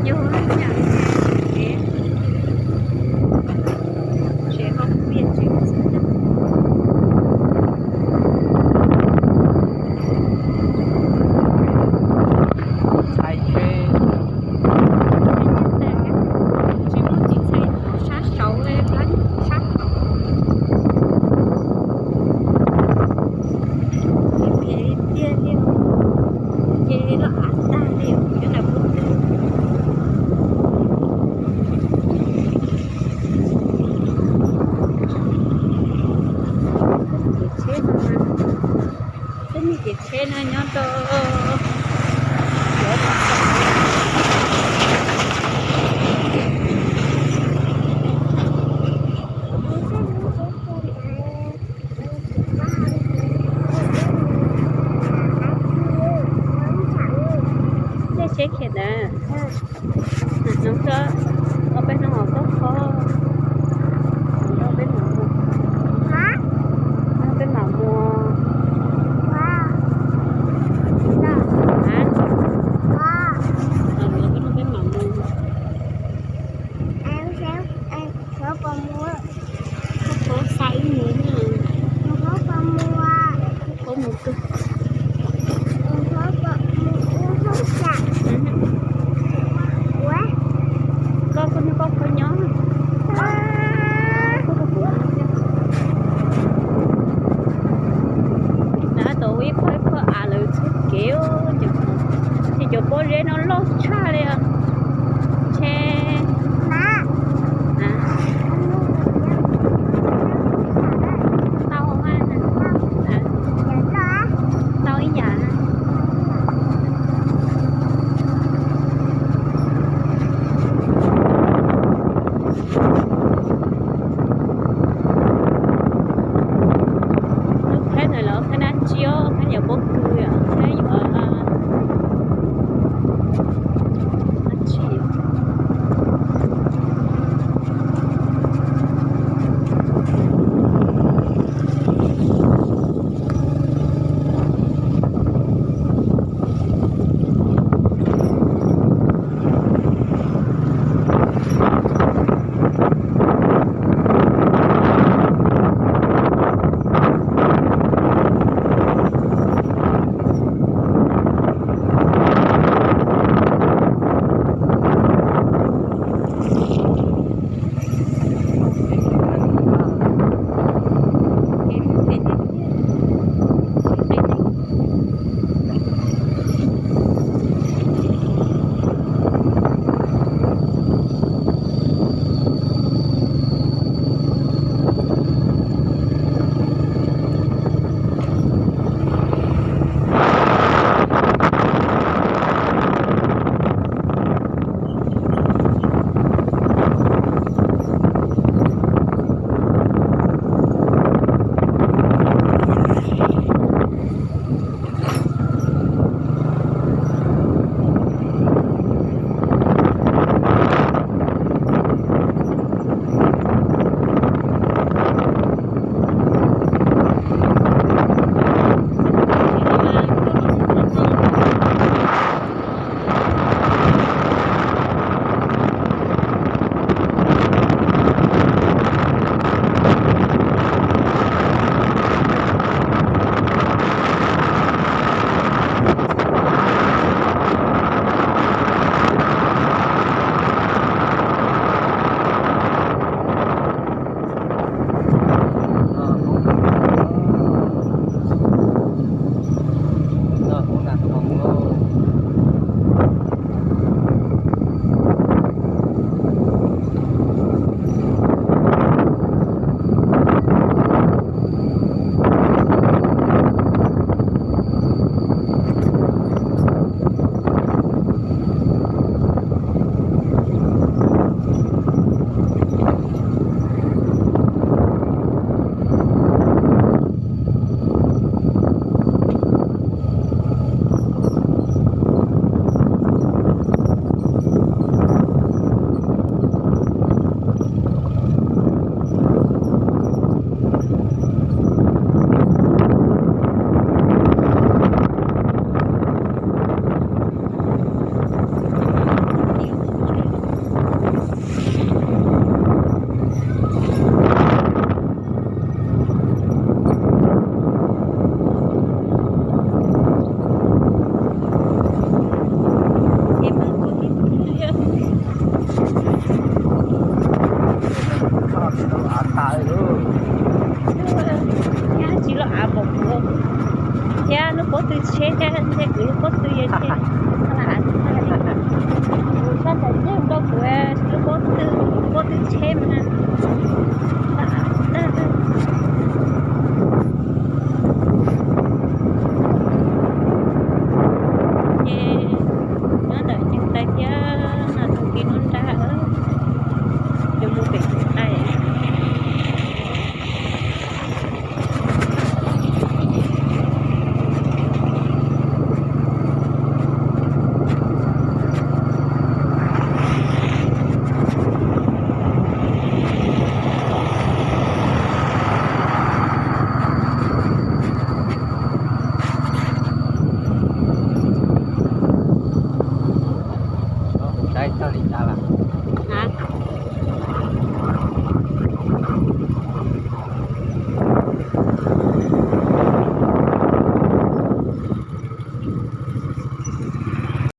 nhiều lắm nhỉ. Thế chị không biết chị không biết được. Sai chơi. Chị muốn chị xây sát sấu lên lắm sát cái kia đi chị nó ăn ta liệu cái là muốn có từ chế ra để gửi có từ gì thế là sao lại nhưng đâu phải có từ chế mà nó đợi những tay kia là thằng kia nó ra ở để mua cái này đây cho đi ra là hả